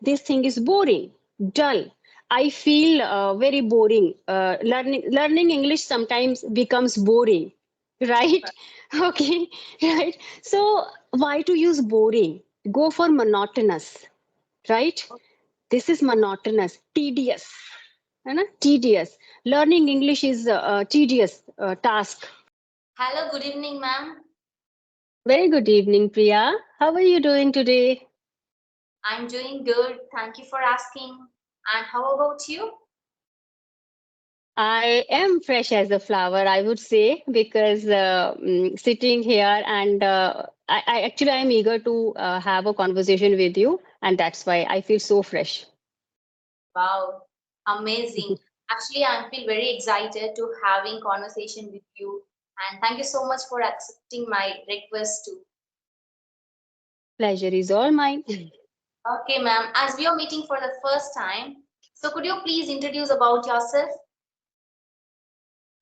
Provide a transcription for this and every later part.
this thing is boring, dull. I feel very boring. Learning English sometimes becomes boring, right? Okay, right. So why to use boring? Go for monotonous, right? This is monotonous, tedious, है ना? Tedious. Learning English is a tedious task. Hello, good evening, ma'am. Very good evening, Priya. How are you doing today? I'm doing good. Thank you for asking. And how about you? I am fresh as a flower, I would say, because sitting here and I actually I'm eager to have a conversation with you, and that's why I feel so fresh. Wow, amazing. Actually, I feel very excited to having conversation with you. And thank you so much for accepting my request too. Pleasure is all mine. Okay, ma'am. As we are meeting for the first time, so could you please introduce about yourself?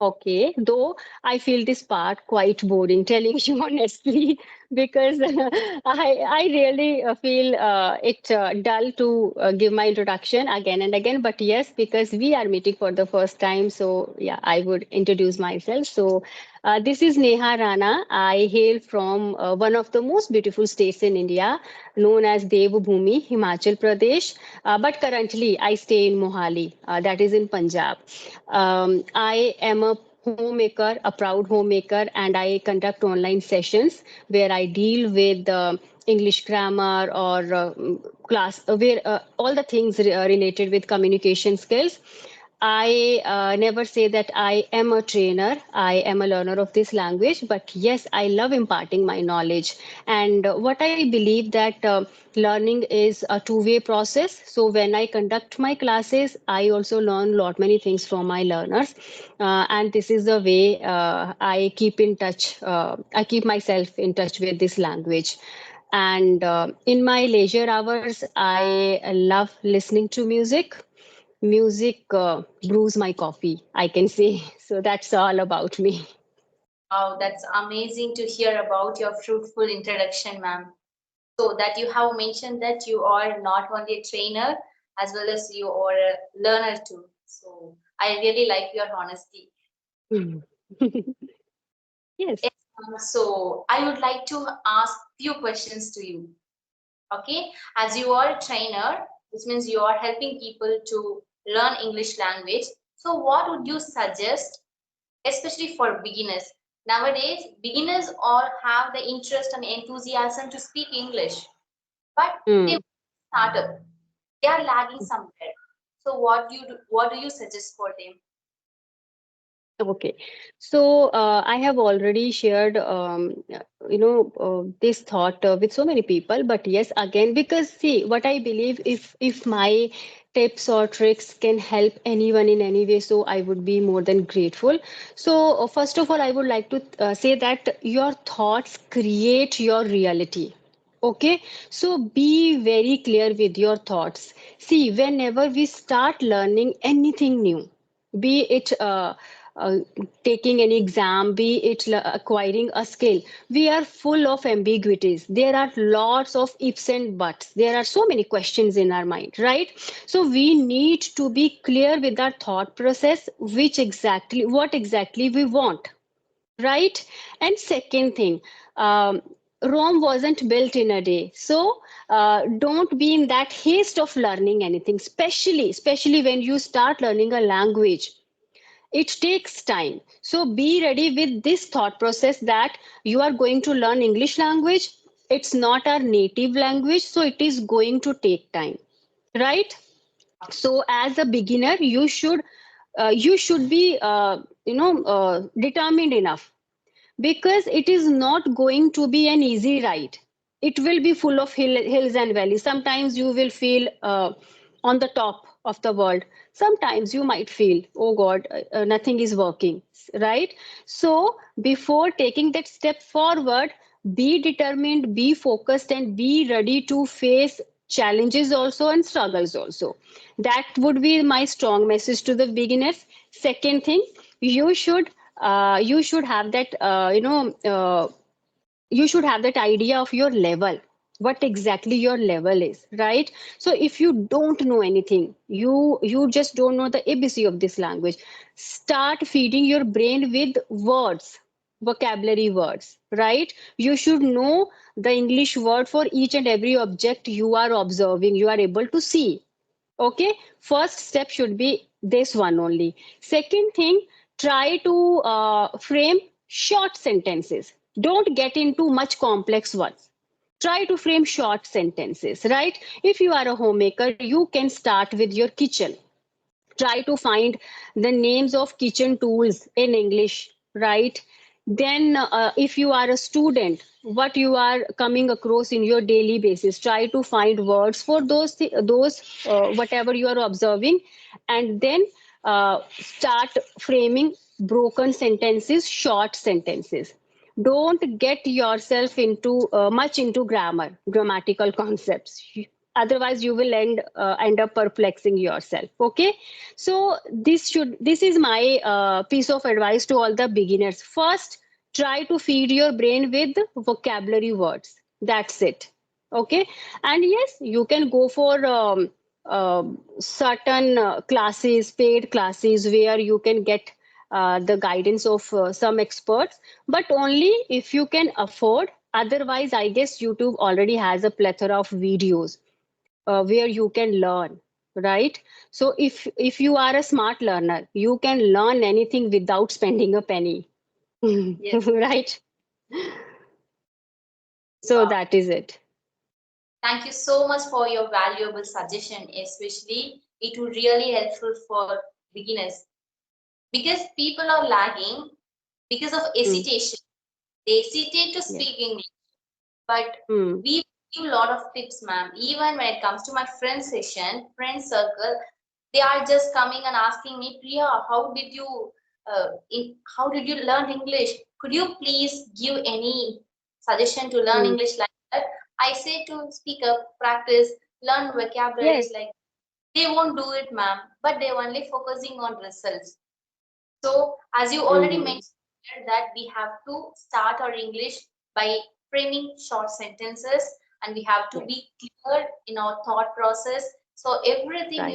Okay, though I feel this part quite boring, telling you honestly, because I really feel it dull to give my introduction again and again. But yes, because we are meeting for the first time, so yeah, I would introduce myself. So this is Neha Rana. I hail from one of the most beautiful states in India, known as Devbhoomi, Himachal Pradesh. But currently, I stay in Mohali, that is in Punjab. I am a homemaker, a proud homemaker, and I conduct online sessions where I deal with English grammar or class, where all the things related with communication skills. I never say that I am a trainer, I am a learner of this language, but yes, I love imparting my knowledge. And what I believe that learning is a two-way process. So when I conduct my classes, I also learn a lot many things from my learners. And this is the way I keep in touch, I keep myself in touch with this language. And in my leisure hours, I love listening to music. Music brews my coffee, I can say. So that's all about me. Wow, that's amazing to hear about your fruitful introduction, ma'am. So that you have mentioned that you are not only a trainer as well as you are a learner too. So I really like your honesty. Hmm. Yes. Yes, so I would like to ask few questions to you. Okay, as you are a trainer, this means you are helping people to learn English language. So what would you suggest, especially for beginners? Nowadays, beginners all have the interest and enthusiasm to speak English, but they Hmm. start up. They are lagging somewhere. So what do you suggest for them? Okay. So I have already shared, this thought with so many people. But yes, again, because see, what I believe, if my tips or tricks can help anyone in any way, so I would be more than grateful. So first of all, I would like to say that your thoughts create your reality. Okay, so be very clear with your thoughts. See, whenever we start learning anything new, be it uh, taking an exam, be it acquiring a skill, we are full of ambiguities. There are lots of ifs and buts. There are so many questions in our mind, right? So we need to be clear with our thought process, what exactly we want, right? And second thing, Rome wasn't built in a day. So don't be in that haste of learning anything, especially when you start learning a language. It takes time. So be ready with this thought process that you are going to learn English language. It's not our native language, so it is going to take time, right? So as a beginner, you should be determined enough, because it is not going to be an easy ride. It will be full of hills and valleys. Sometimes you will feel on the top of the world. Sometimes you might feel, oh God, nothing is working, right? So before taking that step forward, be determined, be focused, and be ready to face challenges also and struggles also. That would be my strong message to the beginners. Second thing, you should have that you should have that idea of your level. what exactly your level is, right? So if you don't know anything, you just don't know the ABC of this language, start feeding your brain with words, vocabulary words, right? You should know the English word for each and every object you are observing, you are able to see. Okay, first step should be this one only. Second thing, try to frame short sentences. Don't get into much complex ones. Try to frame short sentences, right? If you are a homemaker, you can start with your kitchen. Try to find the names of kitchen tools in English, right? Then if you are a student, what you are coming across in your daily basis, try to find words for those whatever you are observing, and then start framing broken sentences, short sentences. Don't get yourself into much into grammatical concepts, otherwise you will end up perplexing yourself. Okay, so this is my piece of advice to all the beginners. First, try to feed your brain with vocabulary words, that's it. Okay, and yes, you can go for certain classes, paid classes, where you can get the guidance of some experts, but only if you can afford. Otherwise, I guess YouTube already has a plethora of videos where you can learn, right? So if you are a smart learner, you can learn anything without spending a penny. Yes. Right? So Wow. that is it. Thank you so much for your valuable suggestion, especially it would really helpful for beginners because people are lagging because of Mm, hesitation. They hesitate to yes. speak English, but Mm, we give a lot of tips, ma'am. Even when it comes to my friend session, friend circle, they are just coming and asking me, Priya, how did you learn English? Could you please give any suggestion to learn mm, English like that? I say to speak up, practice, learn vocabularies yes. like they won't do it, ma'am, but they're only focusing on results. So, as you already Mm, mentioned here, that we have to start our English by framing short sentences and we have to yes. be clear in our thought process. So, Right. everything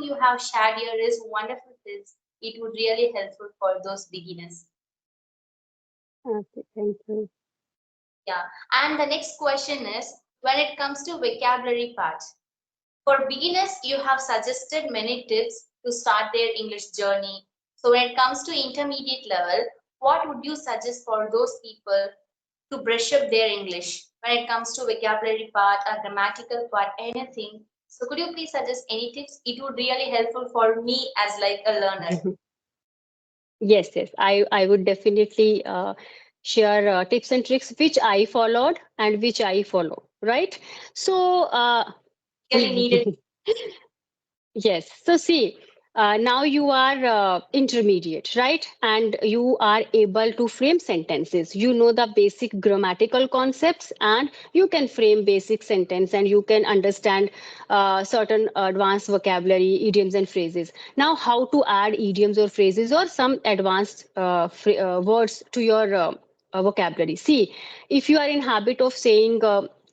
you have shared here is wonderful tips. It would really helpful for those beginners. Okay, thank you. Yeah. And the next question is when it comes to vocabulary part. For beginners, you have suggested many tips to start their English journey. So, when it comes to intermediate level, what would you suggest for those people to brush up their English when it comes to vocabulary part or grammatical part, anything? So, could you please suggest any tips? It would really helpful for me as like a learner. Yes, yes. I would definitely share tips and tricks which I followed and which I follow, right? So, Really needed. yes. So see, now you are intermediate, right? And you are able to frame sentences. You know the basic grammatical concepts, and you can frame basic sentence, and you can understand certain advanced vocabulary, idioms, and phrases. Now, how to add idioms or phrases or some advanced words to your vocabulary? See, if you are in habit of saying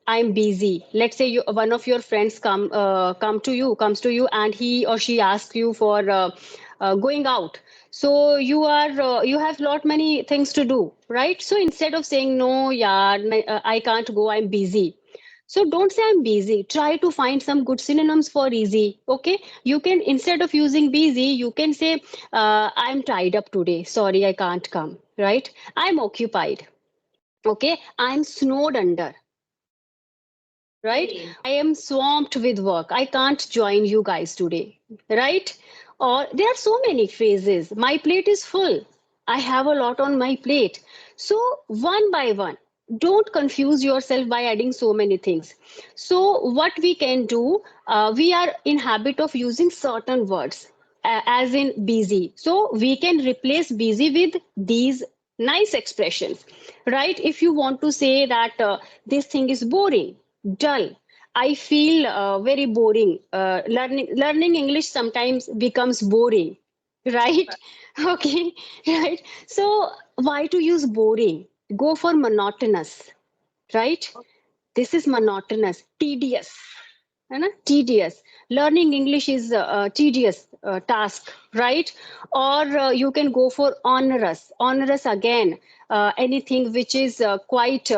I'm busy. Let's say one of your friends comes to you, and he or she asks you for going out. So you have lot many things to do, right? So instead of saying no, yeah, I can't go, I'm busy. So don't say I'm busy. Try to find some good synonyms for easy. Okay, you can, instead of using busy, you can say I'm tied up today. Sorry, I can't come. Right? I'm occupied. Okay, I'm snowed under, right? Okay. I am swamped with work. I can't join you guys today, right? Or there are so many phrases. My plate is full. I have a lot on my plate. So one by one, don't confuse yourself by adding so many things. So what we can do, we are in habit of using certain words as in busy. So we can replace busy with these nice expressions, right? If you want to say that this thing is boring, dull, I feel very boring. Learning English sometimes becomes boring, right? Okay, right. So why to use boring? Go for monotonous, right? this is monotonous, tedious. है ना? Tedious. Learning English is a tedious task, right? Or you can go for onerous. Onerous again, anything which is quite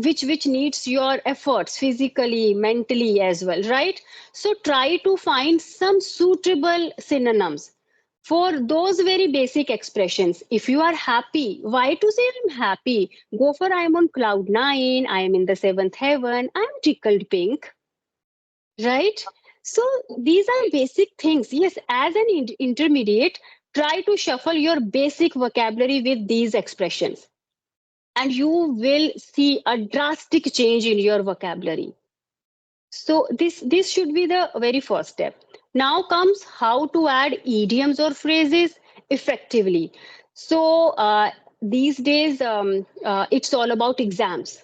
which needs your efforts physically, mentally as well, right? So try to find some suitable synonyms for those very basic expressions. If you are happy, why to say I'm happy? Go for I'm on cloud nine, I am in the seventh heaven, I'm tickled pink, right? So these are basic things. Yes, as an intermediate, try to shuffle your basic vocabulary with these expressions, and you will see a drastic change in your vocabulary. So this should be the very first step. Now comes how to add idioms or phrases effectively. So these days it's all about exams,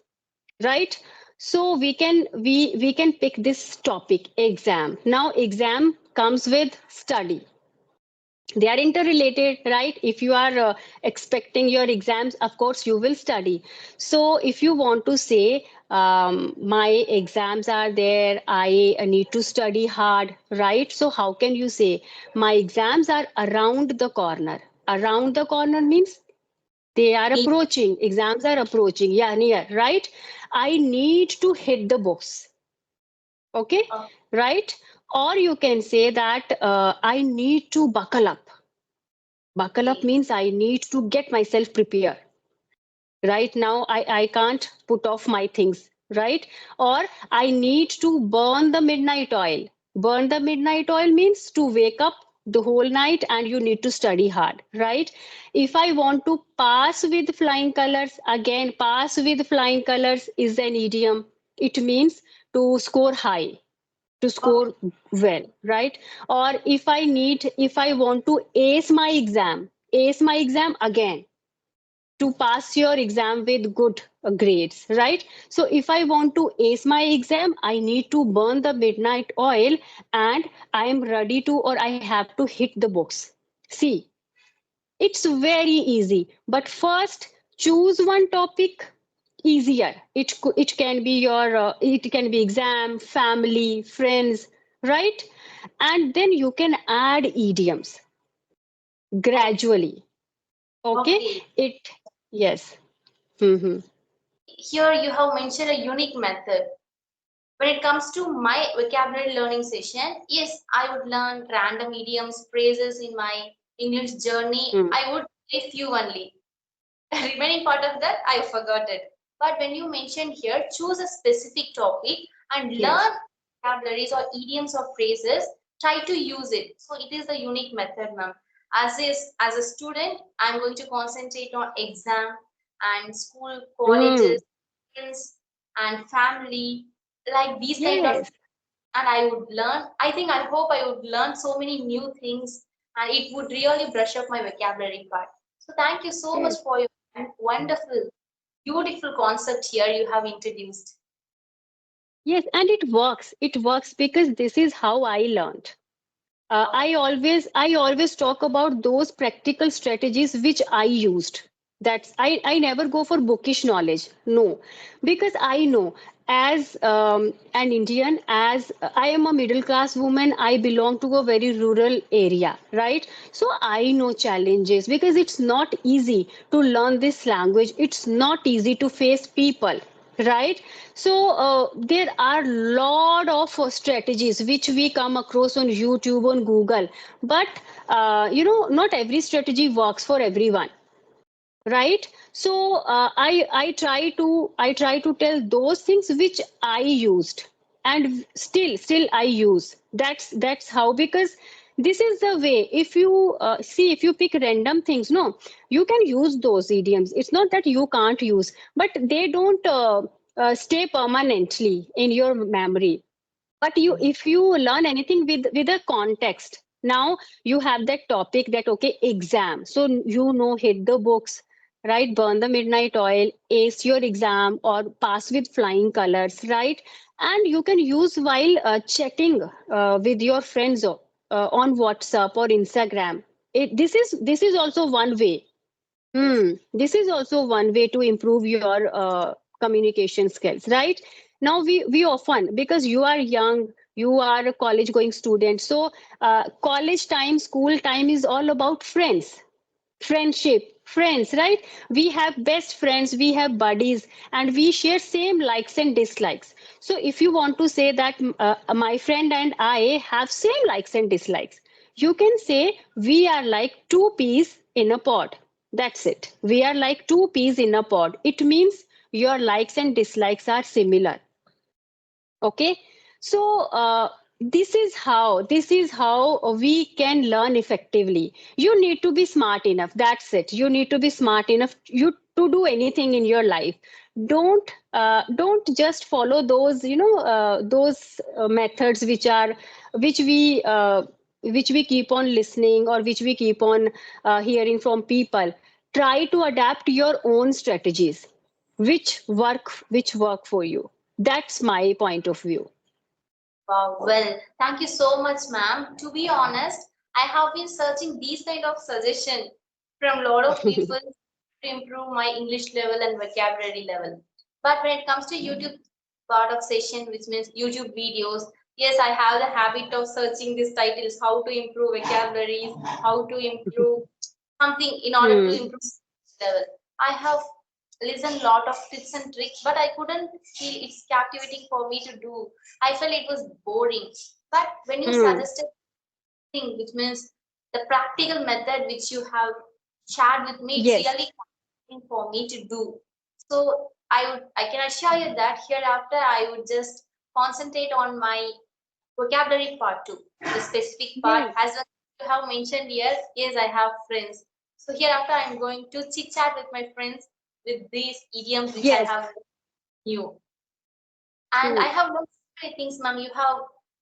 right? So we can pick this topic, exam. Now exam comes with study, they are interrelated, right? If you are expecting your exams, of course you will study. So if you want to say my exams are there, I need to study hard, right? So how can you say my exams are around the corner? Around the corner means they are approaching, exams are approaching, yeah, near, right? I need to hit the books, okay, right? Or you can say that I need to buckle up. Buckle up means I need to get myself prepared. Right now, I can't put off my things, right? Or I need to burn the midnight oil. Burn the midnight oil means to wake up the whole night and you need to study hard, right? If I want to pass with flying colors, again, pass with flying colors is an idiom. It means to score high, to score well, right? Or if I want to ace my exam again, to pass your exam with good grades, right? So if I want to ace my exam, I need to burn the midnight oil and I am ready to, or I have to hit the books. See, it's very easy, but first choose one topic easier. It can be your it can be exam, family, friends, right? And then you can add idioms gradually. Okay? Okay. It yes. Hmm. Here you have mentioned a unique method. When it comes to my vocabulary learning session, yes, I would learn random idioms, phrases in my English journey. Mm. I would say few only. Remaining part of that, I forgot it. But when you mention here, choose a specific topic and learn Yes. vocabularies or idioms or phrases, try to use it. So it is a unique method, ma'am. As a student, I'm going to concentrate on exam and school, colleges, Mm. friends, and family, like these kind of, Yes. and I would learn. I think I hope I would learn so many new things and it would really brush up my vocabulary part. So thank you so much Yes. for your wonderful, beautiful concept here you have introduced. Yes, and it works. It works because this is how I learned. I always talk about those practical strategies which I used. I never go for bookish knowledge. No, because I know as an Indian, as I am a middle class woman, I belong to a very rural area, right? So I know challenges because it's not easy to learn this language. It's not easy to face people, right? So there are lot of strategies which we come across on YouTube, on Google, but not every strategy works for everyone, right? So I try to tell those things which I used, and still I use. That's how, because this is the way. If you see, if you pick random things, no, you can use those idioms. It's not that you can't use, but they don't stay permanently in your memory. But you, if you learn anything with a context, now you have that topic, that okay, exam, so hit the books, right? Burn the midnight oil, ace your exam, or pass with flying colors, right? And you can use while chatting with your friends on WhatsApp or Instagram. This is also one way. This is also one way to improve your communication skills, right? Now we often, because you are young, you are a college going student, so college time, school time is all about friends, friendship, friends, right? We have best friends, we have buddies, and we share same likes and dislikes. So if you want to say that my friend and I have same likes and dislikes, you can say we are like two peas in a pod. That's it. We are like two peas in a pod. It means your likes and dislikes are similar. Okay, so this is how we can learn effectively. You need to be smart enough. That's it. You need to be smart enough you to do anything in your life. Don't just follow those, those methods which we uh, which we keep on listening, or which we keep on hearing from people. Try to adapt your own strategies which work for you. That's my point of view. Wow, well, thank you so much, ma'am. To be honest, I have been searching these kind of suggestion from a lot of people to improve my English level and vocabulary level. But when it comes to YouTube part of session, which means YouTube videos, yes, I have the habit of searching these titles, how to improve vocabularies, how to improve something in order to Hmm. improve level. I have listened lot of tips and tricks, but I couldn't feel it's captivating for me to do. I felt it was boring. But when you Hmm. suggested thing, which means the practical method which you have shared with me, it's Yes. really something for me to do. So I can assure you that hereafter I would just concentrate on my vocabulary part too, the specific part. Yes. As well you have mentioned here, yes, I have friends. So hereafter I'm going to chit chat with my friends with these idioms which I Yes. have new. And Hmm. I have learned so many things, ma'am. You have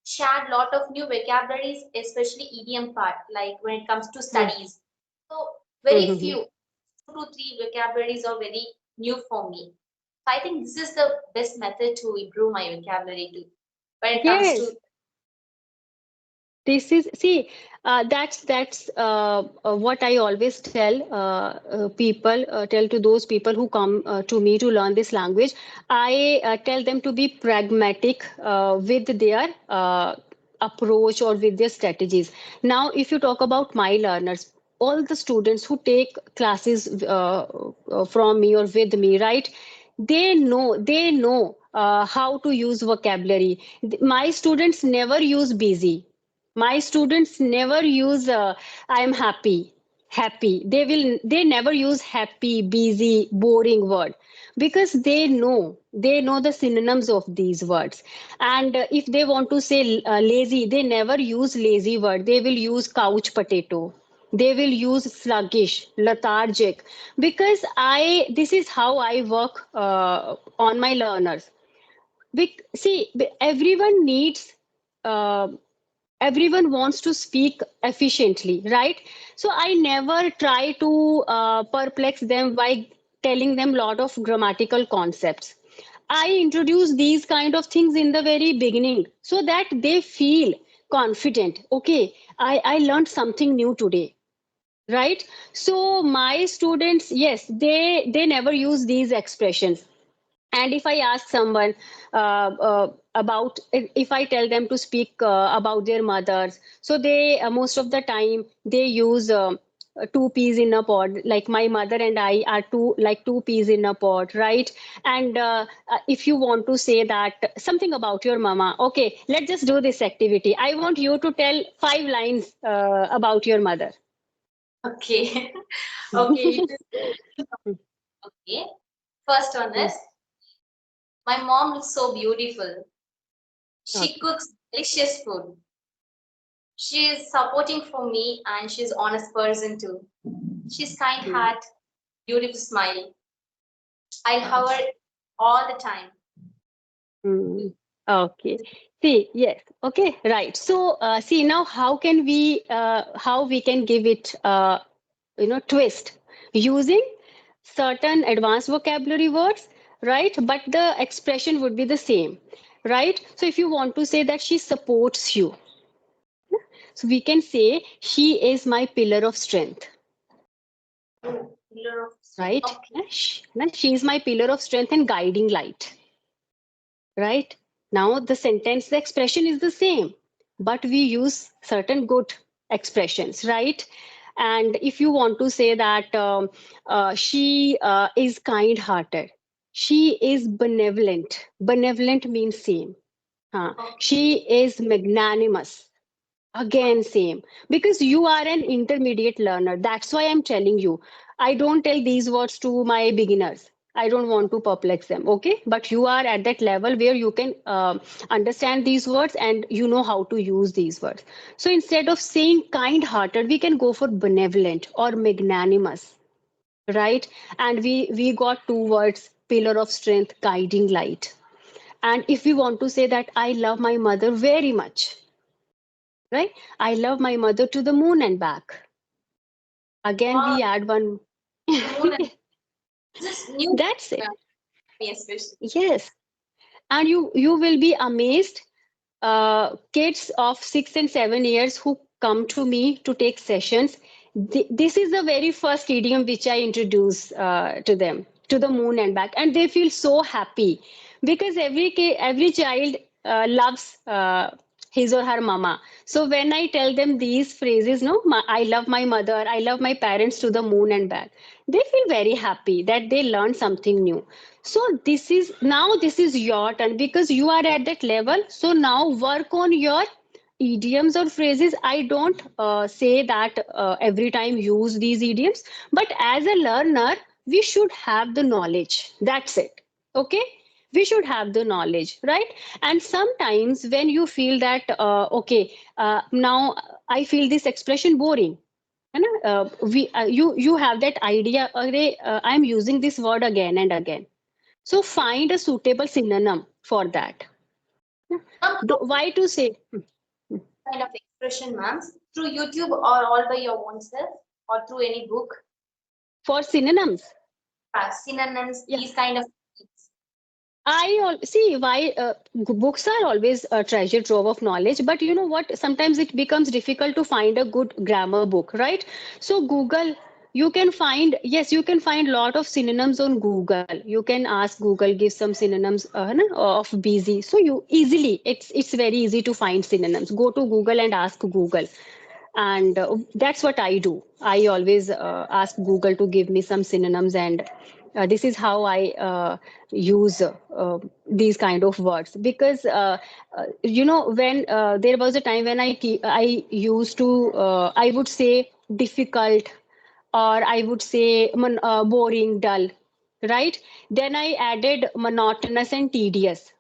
shared lot of new vocabularies, especially idiom part, like when it comes to Hmm. studies. So Hmm. very Hmm, hmm. few, 2 to 3 vocabularies are very new for me. So I think this is the best method to improve my vocabulary too. When it comes Yes. to This is, see, that's what I always tell people, tell to those people who come to me to learn this language. I tell them to be pragmatic with their approach or with their strategies. Now, if you talk about my learners, all the students who take classes from me or with me, right? They know how to use vocabulary. My students never use busy. My students never use I'm happy. They never use happy, busy, boring word, because they know the synonyms of these words. And if they want to say lazy, they never use lazy word. They will use couch potato. They will use sluggish, lethargic, because I this is how I work on my learners. See, everyone needs uh, everyone wants to speak efficiently, right? So I never try to perplex them by telling them lot of grammatical concepts. I introduce these kind of things in the very beginning so that they feel confident. Okay, I learned something new today, right? So my students, yes, they never use these expressions. And if I ask someone about, if I tell them to speak about their mothers, so they most of the time they use two peas in a pod, like my mother and I are two peas in a pod, right? And if you want to say that something about your mama, okay, let's just do this activity. I want you to tell 5 lines about your mother. okay, okay, it is okay. First one is my mom looks so beautiful. She Okay. cooks delicious food. She is supporting for me and she's honest person too. She's kind heart, beautiful smile. I'll have her all the time. Mm. Okay. See, yes. Okay, right. So, see now how we can give it twist using certain advanced vocabulary words, right? But the expression would be the same, right? So if you want to say that she supports you, so we can say she is my pillar of strength. Pillar of strength. right? Okay. She is my pillar of strength and guiding light, right? Now the sentence, the expression is the same, but we use certain good expressions, right? And if you want to say that she is kind hearted, she is benevolent. Benevolent means same. Okay. She is magnanimous. Again, same. Because you are an intermediate learner. That's why I'm telling you. I don't tell these words to my beginners. I don't want to perplex them. Okay. But you are at that level where you can understand these words and you know how to use these words. So instead of saying kind hearted, we can go for benevolent or magnanimous. Right. And we got two words, pillar of strength, guiding light. And if we want to say that I love my mother very much, right? I love my mother to the moon and back. Again, Wow. we add one. The moon and this new That's it. me especially. Yes. And you will be amazed. Kids of 6 and 7 years who come to me to take sessions, this is the very first idiom which I introduce to them, to the moon and back, and they feel so happy because every child loves his or her mama. So when I tell them these phrases, no, I love my mother, I love my parents to the moon and back, they feel very happy that they learned something new. So this is your turn because you are at that level. So now work on your idioms or phrases. I don't say that every time use these idioms, but as a learner, we should have the knowledge. That's it. Okay. We should have the knowledge, right? And sometimes when you feel that, okay, now I feel this expression boring. है ना? You have that idea, अरे, I'm using this word again and again. So find a suitable synonym for that. Ma'am, how Why to say kind of expression, ma'am? Through YouTube or all by your own self or through any book? for synonyms? Synonyms, Yeah, these kind of things. see why books are always a treasure trove of knowledge, but you know what? Sometimes it becomes difficult to find a good grammar book, right? So Google, you can find, yes, you can find lot of synonyms on Google. You can ask Google, give some synonyms na, of busy. So you easily, it's very easy to find synonyms. Go to Google and ask Google. And that's what I do. I always ask Google to give me some synonyms, and this is how I use these kind of words because you know when there was a time when I used to I would say difficult, or I would say boring, dull, right? Then I added monotonous and tedious.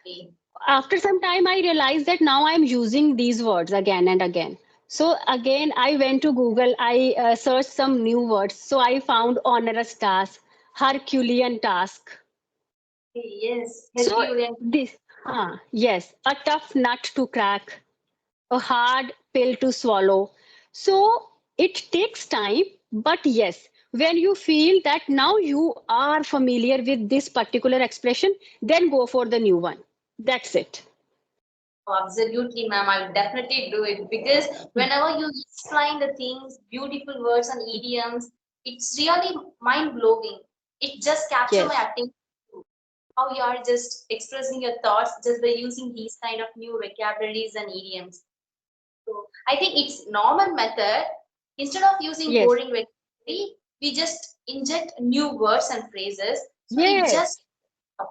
Okay. After some time I realized that now I'm using these words again and again. So again I went to Google, I searched some new words. So I found onerous task, Herculean task. Yes, So Herculean. this yes, a tough nut to crack, a hard pill to swallow. So it takes time, but yes, when you feel that now you are familiar with this particular expression, then go for the new one. That's it. Oh, absolutely, ma'am. I will definitely do it because whenever you explain the things, beautiful words and idioms, it's really mind blowing. It just capture my Yes. attention. How you are just expressing your thoughts just by using these kind of new vocabularies and idioms. So I think it's normal method. Instead of using Yes. boring vocabulary, we just inject new words and phrases. So it Yes. just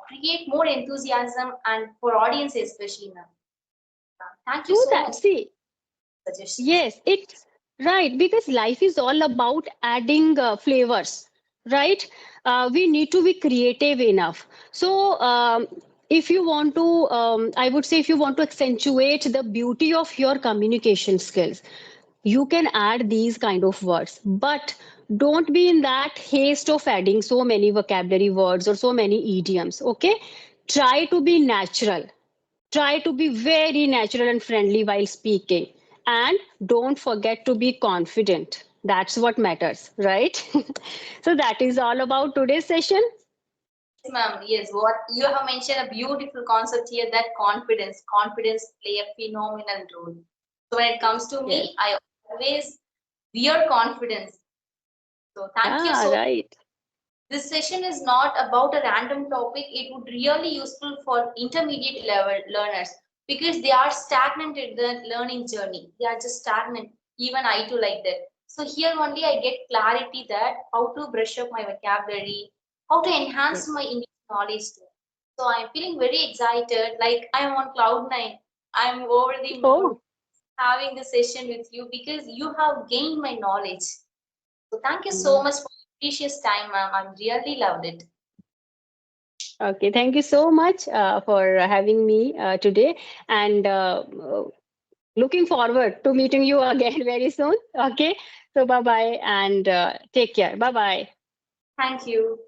create more enthusiasm and for audience especially now. Thank you Do so that. much See, for suggestions. yes, it's right because life is all about adding flavors, right? We need to be creative enough. So, if you want to, I would say, if you want to accentuate the beauty of your communication skills, you can add these kind of words, but don't be in that haste of adding so many vocabulary words or so many idioms. Okay, try to be natural. Try to be very natural and friendly while speaking. And don't forget to be confident. That's what matters, right? So, that is all about today's session. Yes, ma'am. Yes, what you have mentioned a beautiful concept here that confidence play a phenomenal role. So when it comes to Yes. me, I always wear confidence. So thank you Yeah, so. right. This session is not about a random topic. It would really useful for intermediate level learners because they are stagnant in the learning journey. They are just stagnant. Even I too like that. So here only I get clarity that how to brush up my vocabulary, how to Yeah. enhance my English knowledge too. So I'm feeling very excited, like I'm on cloud nine. I'm over the moon Oh. having this session with you because you have gained my knowledge. So thank you so Mm. much for your precious time, ma'am. I really loved it. Okay, thank you so much for having me today, and looking forward to meeting you again very soon. Okay, so bye bye and take care. Bye bye. Thank you.